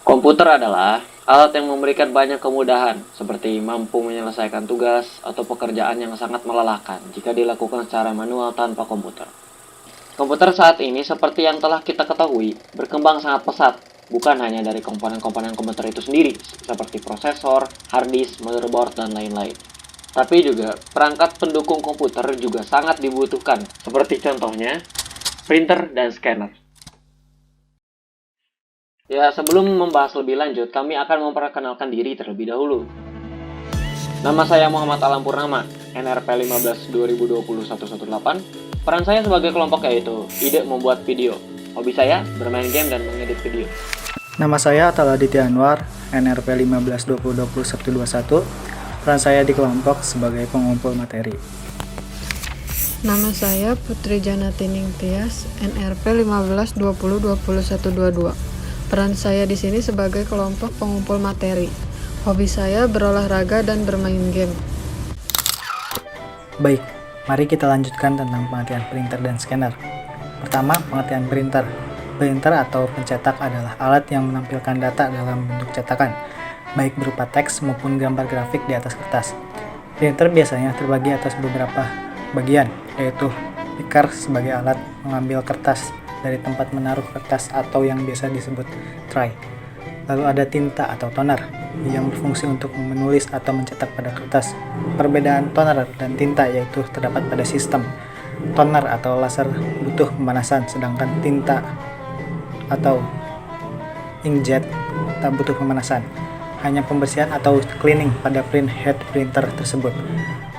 Komputer adalah alat yang memberikan banyak kemudahan, seperti mampu menyelesaikan tugas atau pekerjaan yang sangat melelahkan jika dilakukan secara manual tanpa komputer. Komputer saat ini, seperti yang telah kita ketahui, berkembang sangat pesat, bukan hanya dari komponen-komponen komputer itu sendiri, seperti prosesor, hard disk, motherboard, dan lain-lain. Tapi juga, perangkat pendukung komputer juga sangat dibutuhkan, seperti contohnya, printer dan scanner. Ya, sebelum membahas lebih lanjut, kami akan memperkenalkan diri terlebih dahulu. Nama saya Muhammad Alam Purnama, NRP 15 2020 118. Peran saya sebagai kelompok yaitu ide membuat video. Hobi saya bermain game dan mengedit video. Nama saya Atal Aditya Anwar, NRP 15 2020 121. Peran saya di kelompok sebagai pengumpul materi. Nama saya Putri Janati Ningtyas, NRP 15 20 20 122. Peran saya di sini sebagai kelompok pengumpul materi. Hobi saya berolahraga dan bermain game. Baik, mari kita lanjutkan tentang pengertian printer dan scanner. Pertama, pengertian printer. Printer atau pencetak adalah alat yang menampilkan data dalam bentuk cetakan, baik berupa teks maupun gambar grafik di atas kertas. Printer biasanya terbagi atas beberapa bagian, yaitu picker sebagai alat mengambil kertas dari tempat menaruh kertas atau yang biasa disebut tray. Lalu ada tinta atau toner yang berfungsi untuk menulis atau mencetak pada kertas. Perbedaan toner dan tinta yaitu terdapat pada sistem. Toner atau laser butuh pemanasan, sedangkan tinta atau inkjet tak butuh pemanasan, hanya pembersihan atau cleaning pada print head printer tersebut.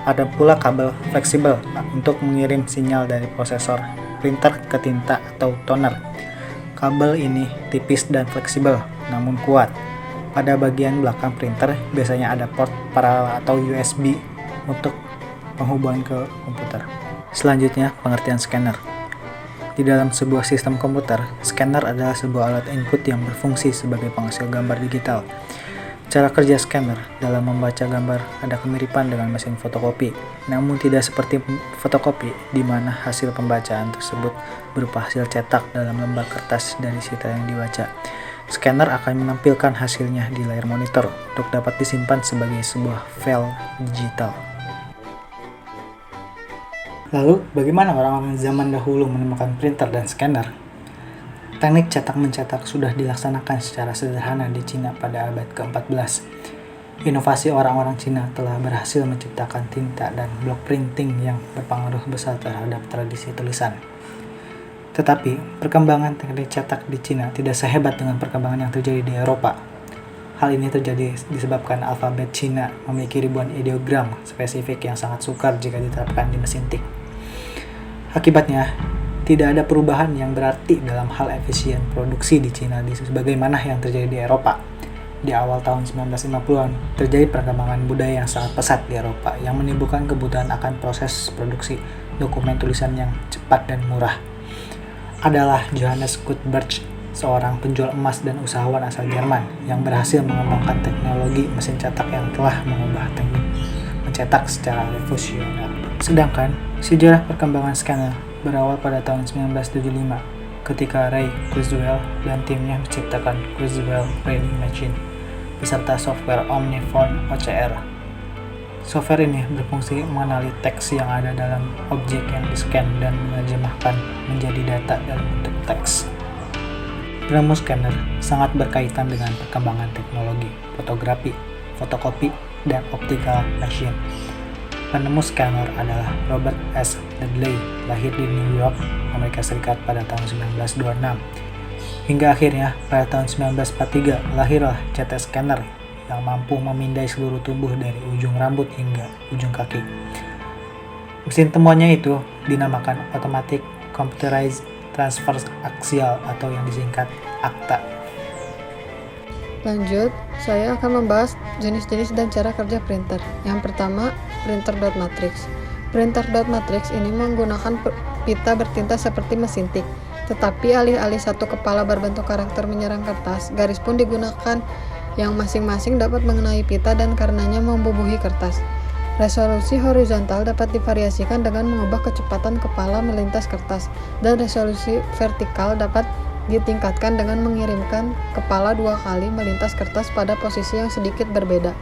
Ada pula kabel fleksibel untuk mengirim sinyal dari prosesor printer ke tinta atau toner. Kabel ini tipis dan fleksibel, namun kuat. Pada bagian belakang printer biasanya ada port paralel atau USB untuk penghubungan ke komputer. Selanjutnya, pengertian scanner. Di dalam sebuah sistem komputer, scanner adalah sebuah alat input yang berfungsi sebagai penghasil gambar digital. Cara kerja scanner dalam membaca gambar ada kemiripan dengan mesin fotokopi, namun tidak seperti fotokopi di mana hasil pembacaan tersebut berupa hasil cetak dalam lembar kertas dari sita yang dibaca. Scanner akan menampilkan hasilnya di layar monitor untuk dapat disimpan sebagai sebuah file digital. Lalu, bagaimana orang-orang zaman dahulu menemukan printer dan scanner? Teknik cetak-mencetak sudah dilaksanakan secara sederhana di Cina pada abad ke-14. Inovasi orang-orang Cina telah berhasil menciptakan tinta dan blok printing yang berpengaruh besar terhadap tradisi tulisan. Tetapi, perkembangan teknik cetak di Cina tidak sehebat dengan perkembangan yang terjadi di Eropa. Hal ini terjadi disebabkan alfabet Cina memiliki ribuan ideogram spesifik yang sangat sukar jika diterapkan di mesin tik. Akibatnya, tidak ada perubahan yang berarti dalam hal efisien produksi di Cina sebagaimana yang terjadi di Eropa. Di awal tahun 1950-an, terjadi perkembangan budaya yang sangat pesat di Eropa yang menimbulkan kebutuhan akan proses produksi dokumen tulisan yang cepat dan murah. Adalah Johannes Gutenberg, seorang penjual emas dan usahawan asal Jerman yang berhasil mengembangkan teknologi mesin cetak yang telah mengubah teknik mencetak secara revolusioner. Sedangkan, sejarah perkembangan scanner berawal pada tahun 1975 ketika Ray Kurzweil dan timnya menciptakan Kurzweil Reading Machine beserta software Omnifone OCR. Software ini berfungsi mengenali teks yang ada dalam objek yang di-scan dan menerjemahkan menjadi data dalam bentuk teks. Ilmu scanner sangat berkaitan dengan perkembangan teknologi fotografi, fotokopi, dan optical machine. Penemu scanner adalah Robert S. Dudley, lahir di New York, Amerika Serikat pada tahun 1926. Hingga akhirnya, pada tahun 1943, lahirlah CT scanner yang mampu memindai seluruh tubuh dari ujung rambut hingga ujung kaki. Mesin temuannya itu dinamakan Automatic Computerized Transfer Axial atau yang disingkat ACTA. Lanjut, saya akan membahas jenis-jenis dan cara kerja printer. Yang pertama, printer dot matrix. Printer dot matrix ini menggunakan pita bertinta seperti mesin tik, tetapi alih-alih satu kepala berbentuk karakter menyerang kertas, garis pun digunakan yang masing-masing dapat mengenai pita dan karenanya membubuhi kertas. Resolusi horizontal dapat divariasikan dengan mengubah kecepatan kepala melintas kertas, dan resolusi vertikal dapat ditingkatkan dengan mengirimkan kepala 2 kali melintas kertas pada posisi yang sedikit berbeda.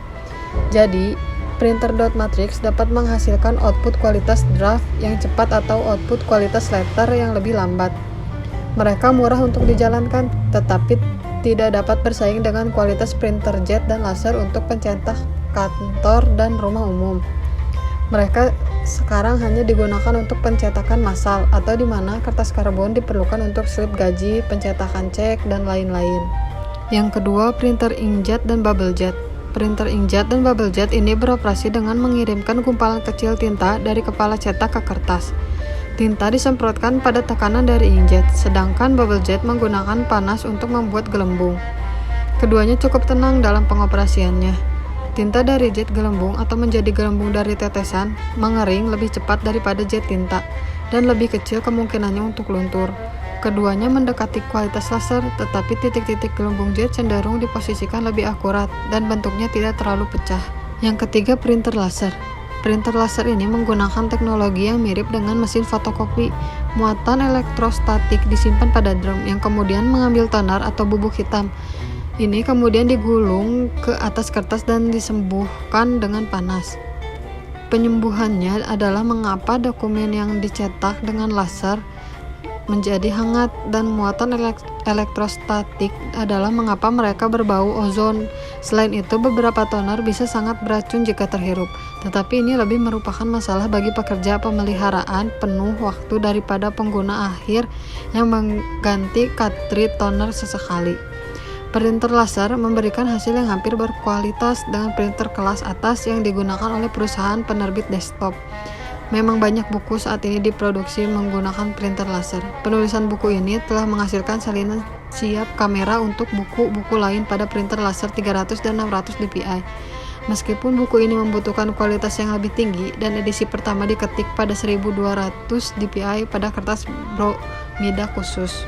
Jadi, printer dot matrix dapat menghasilkan output kualitas draft yang cepat atau output kualitas letter yang lebih lambat. Mereka murah untuk dijalankan, tetapi tidak dapat bersaing dengan kualitas printer jet dan laser untuk pencetak kantor dan rumah umum. Mereka sekarang hanya digunakan untuk pencetakan massal atau di mana kertas karbon diperlukan untuk slip gaji, pencetakan cek, dan lain-lain. Yang kedua, printer inkjet dan bubble jet. Printer inkjet dan bubble jet ini beroperasi dengan mengirimkan gumpalan kecil tinta dari kepala cetak ke kertas. Tinta disemprotkan pada tekanan dari inkjet, sedangkan bubble jet menggunakan panas untuk membuat gelembung. Keduanya cukup tenang dalam pengoperasiannya. Tinta dari jet gelembung atau menjadi gelembung dari tetesan mengering lebih cepat daripada jet tinta dan lebih kecil kemungkinannya untuk luntur. Keduanya mendekati kualitas laser, tetapi titik-titik gelembung jet cenderung diposisikan lebih akurat dan bentuknya tidak terlalu pecah. Yang ketiga, printer laser. Printer laser ini menggunakan teknologi yang mirip dengan mesin fotokopi. Muatan elektrostatik disimpan pada drum yang kemudian mengambil toner atau bubuk hitam. Ini kemudian digulung ke atas kertas dan disembuhkan dengan panas. Penyembuhannya adalah mengapa dokumen yang dicetak dengan laser menjadi hangat, dan muatan elektrostatik adalah mengapa mereka berbau ozon. Selain itu, beberapa toner bisa sangat beracun jika terhirup, tetapi ini lebih merupakan masalah bagi pekerja pemeliharaan penuh waktu daripada pengguna akhir yang mengganti cartridge toner sesekali. Printer laser memberikan hasil yang hampir berkualitas dengan printer kelas atas yang digunakan oleh perusahaan penerbit desktop. Memang banyak buku saat ini diproduksi menggunakan printer laser. Penulisan buku ini telah menghasilkan salinan siap kamera untuk buku-buku lain pada printer laser 300 dan 600 dpi. Meskipun buku ini membutuhkan kualitas yang lebih tinggi dan edisi pertama diketik pada 1200 dpi pada kertas bromida khusus.